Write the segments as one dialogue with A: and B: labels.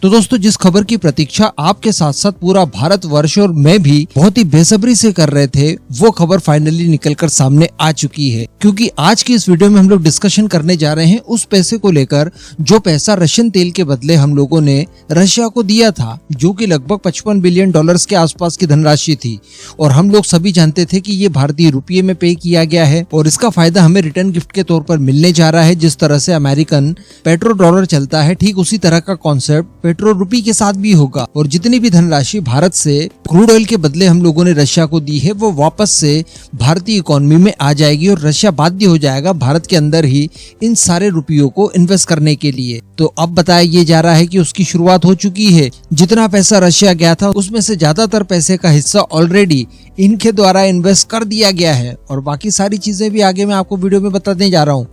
A: तो दोस्तों, जिस खबर की प्रतीक्षा आपके साथ साथ पूरा भारतवर्ष और मैं भी बहुत ही बेसब्री से कर रहे थे, वो खबर फाइनली निकलकर सामने आ चुकी है। क्योंकि आज की इस वीडियो में हम लोग डिस्कशन करने जा रहे हैं उस पैसे को लेकर जो पैसा रशियन तेल के बदले हम लोगों ने रशिया को दिया था, जो कि लगभग 55 बिलियन डॉलर्स के आसपास की धनराशि थी। और हम लोग सभी जानते थे कि ये भारतीय रुपये में पे किया गया है और इसका फायदा हमें रिटर्न गिफ्ट के तौर पर मिलने जा रहा है। जिस तरह से अमेरिकन पेट्रो डॉलर चलता है, ठीक उसी तरह का कॉन्सेप्ट पेट्रो रुपये के साथ भी होगा। और जितनी भी धनराशि भारत से क्रूड ऑयल के बदले हम लोगों ने रशिया को दी है, वो वापस से भारतीय इकोनॉमी में आ जाएगी और रशिया बाध्य हो जाएगा भारत के अंदर ही इन सारे रुपयों को इन्वेस्ट करने के लिए। तो अब बताया ये जा रहा है कि उसकी शुरुआत हो चुकी है। जितना पैसा रशिया गया था उसमें से ज्यादातर पैसे का हिस्सा ऑलरेडी इनके द्वारा इन्वेस्ट कर दिया गया है और बाकी सारी चीजें भी आगे मैं आपको वीडियो में बताने जा रहा हूँ।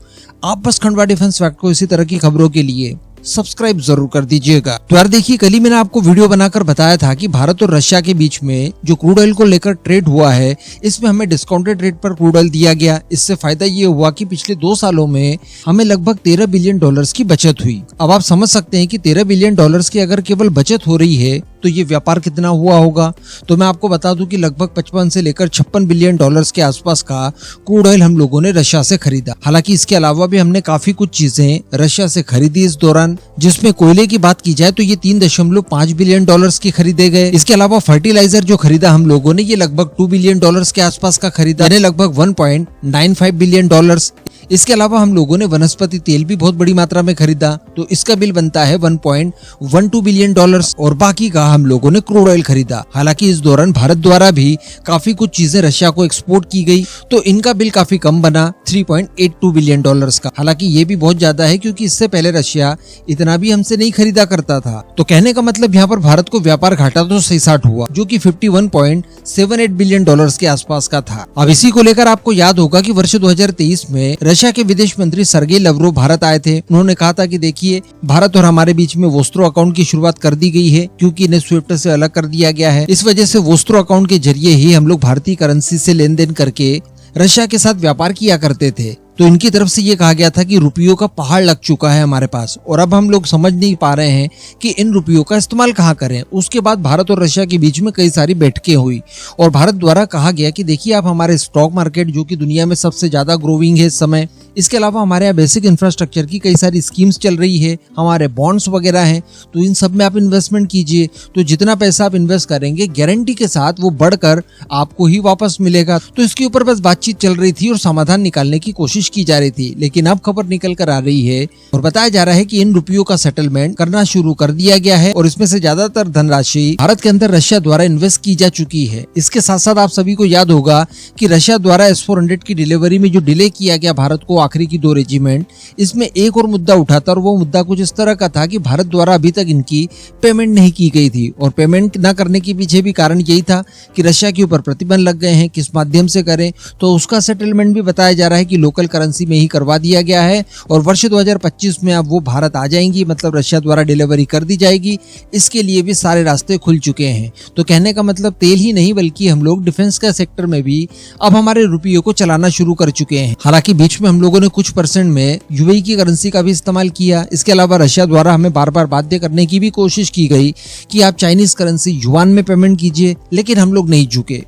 A: आप बस खंडवा डिफेंस फैक्ट को इसी तरह की खबरों के लिए सब्सक्राइब जरूर कर दीजिएगा। तो यार देखिए, कल ही मैंने आपको वीडियो बनाकर बताया था कि भारत और रशिया के बीच में जो क्रूड ऑयल को लेकर ट्रेड हुआ है, इसमें हमें डिस्काउंटेड रेट पर क्रूड ऑयल दिया गया। इससे फायदा ये हुआ कि पिछले 2 सालों में हमें लगभग 13 बिलियन डॉलर्स की बचत हुई। अब आप समझ सकते हैं कि 13 बिलियन डॉलर्स की अगर केवल बचत हो रही है तो ये व्यापार कितना हुआ होगा। तो मैं आपको बता दूं कि लगभग 55 से लेकर 56 बिलियन डॉलर्स के आसपास का क्रूड ऑयल हम लोगों ने रशिया से खरीदा। हालांकि इसके अलावा भी हमने काफी कुछ चीजें रशिया से खरीदी इस दौरान, जिसमें कोयले की बात की जाए तो ये 3.5 बिलियन डॉलर्स की खरीदे गए। इसके अलावा फर्टिलाइजर जो खरीदा हम लोगों ने, ये लगभग 2 बिलियन डॉलर्स के आसपास का खरीदा, यानी लगभग 1.95 बिलियन डॉलर्स। इसके अलावा हम लोगों ने वनस्पति तेल भी बहुत बड़ी मात्रा में खरीदा, तो इसका बिल बनता है 1.12 बिलियन डॉलर्स और बाकी का हम लोगों ने क्रूड ऑयल खरीदा। हालांकि इस दौरान भारत द्वारा भी काफी कुछ चीजें रशिया को एक्सपोर्ट की गई, तो इनका बिल काफी कम बना 3.82 बिलियन डॉलर्स का। हालांकि ये भी बहुत ज्यादा है क्योंकि इससे पहले रशिया इतना भी हमसे नहीं खरीदा करता था। तो कहने का मतलब यहाँ पर भारत को व्यापार घाटा तो 66 हुआ, जो कि 51.78 बिलियन डॉलर्स के आसपास का था। अब इसी को लेकर आपको याद होगा कि वर्ष 2023 में रशिया के विदेश मंत्री सर्गेई लाव्रोव भारत आए थे। उन्होंने कहा था कि देखिए, भारत और हमारे बीच में वोस्त्रो अकाउंट की शुरुआत कर दी गई है क्योंकि इन्हें स्विफ्ट से अलग कर दिया गया है। इस वजह से वोस्त्रो अकाउंट के जरिए ही हम लोग भारतीय करेंसी से लेन देन करके रशिया के साथ व्यापार किया करते थे। तो इनकी तरफ से ये कहा गया था कि रुपयों का पहाड़ लग चुका है हमारे पास और अब हम लोग समझ नहीं पा रहे हैं कि इन रुपयों का इस्तेमाल कहाँ करें। उसके बाद भारत और रशिया के बीच में कई सारी बैठकें हुई और भारत द्वारा कहा गया कि देखिए, आप हमारे स्टॉक मार्केट जो कि दुनिया में सबसे ज्यादा ग्रोइंग है इस समय, इसके अलावा हमारे यहाँ बेसिक इंफ्रास्ट्रक्चर की कई सारी स्कीम्स चल रही है, हमारे बॉन्ड्स वगैरह हैं, तो इन सब में आप इन्वेस्टमेंट कीजिए। तो जितना पैसा आप इन्वेस्ट करेंगे गारंटी के साथ वो बढ़कर आपको ही वापस मिलेगा। तो इसके ऊपर बस बातचीत चल रही थी और समाधान निकालने की कोशिश की जा रही थी। लेकिन अब खबर निकल कर आ रही है और बताया जा रहा है कि इन रुपयों का सेटलमेंट करना शुरू कर दिया गया है और इसमें से ज्यादातर धनराशि भारत के अंदर रशिया द्वारा इन्वेस्ट की जा चुकी है। इसके साथ साथ आप सभी को याद होगा कि रशिया द्वारा S-400 की डिलीवरी में जो डिले किया गया भारत को, आखिरी की 2 रेजिमेंट, इसमें एक और मुद्दा उठा था और वो मुद्दा कुछ इस तरह का था कि भारत द्वारा अभी तक इनकी पेमेंट नहीं की गई थी और पेमेंट न करने के पीछे भी कारण यही था कि रशिया के ऊपर प्रतिबंध लग गए हैं, किस माध्यम से करें। तो उसका सेटलमेंट भी बताया जा रहा है कि लोकल करेंसी में ही करवा दिया गया है और वर्ष 2025 में अब वो भारत आ जाएंगी, मतलब रशिया द्वारा डिलीवरी कर दी जाएगी। इसके लिए भी सारे रास्ते खुल चुके हैं। तो कहने का मतलब तेल ही नहीं बल्कि हम लोग डिफेंस का सेक्टर में भी अब हमारे रुपयों को चलाना शुरू कर चुके हैं। हालांकि बीच में हम लोगों ने कुछ परसेंट में यूएई की करेंसी का भी इस्तेमाल किया। इसके अलावा रशिया द्वारा हमें बार बार बाध्य करने की भी कोशिश की गई कि आप चाइनीज करेंसी युआन में पेमेंट कीजिए, लेकिन हम लोग नहीं झुके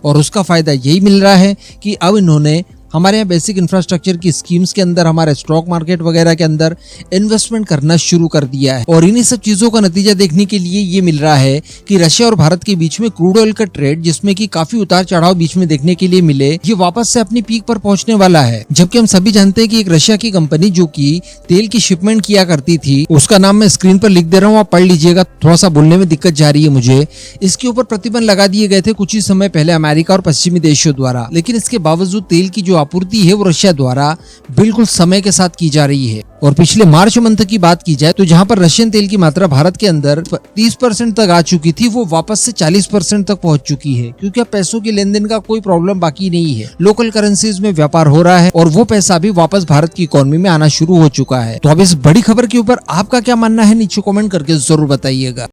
A: और उसका फायदा यही मिल रहा है कि अब इन्होंने हमारे यहाँ बेसिक इंफ्रास्ट्रक्चर की स्कीम्स के अंदर, हमारे स्टॉक मार्केट वगैरह के अंदर इन्वेस्टमेंट करना शुरू कर दिया है। और इन्हीं सब चीजों का नतीजा देखने के लिए ये मिल रहा है कि रशिया और भारत के बीच में क्रूड ऑयल का ट्रेड, जिसमें कि काफी उतार चढ़ाव बीच में देखने के लिए मिले, ये वापस से अपनी पीक पर पहुंचने वाला है। जबकि हम सभी जानते हैं कि एक रशिया की कंपनी जो कि तेल की शिपमेंट किया करती थी, उसका नाम मैं स्क्रीन पर लिख दे रहा हूँ, आप पढ़ लीजिएगा, थोड़ा सा बोलने में दिक्कत जा रही है मुझे। इसके ऊपर प्रतिबंध लगा दिए गए थे कुछ ही समय पहले अमेरिका और पश्चिमी देशों द्वारा, लेकिन इसके बावजूद तेल की जो आपूर्ति है वो रशिया द्वारा बिल्कुल समय के साथ की जा रही है। और पिछले मार्च मंथ की बात की जाए तो जहां पर रशियन तेल की मात्रा भारत के अंदर 30% तक आ चुकी थी, वो वापस से 40% तक पहुंच चुकी है, क्योंकि अब पैसों के लेन देन का कोई प्रॉब्लम बाकी नहीं है। लोकल करेंसीज में व्यापार हो रहा है और वो पैसा भी वापस भारत की इकोनॉमी में आना शुरू हो चुका है। तो अब इस बड़ी खबर के ऊपर आपका क्या मानना है, नीचे कमेंट करके जरूर बताइएगा।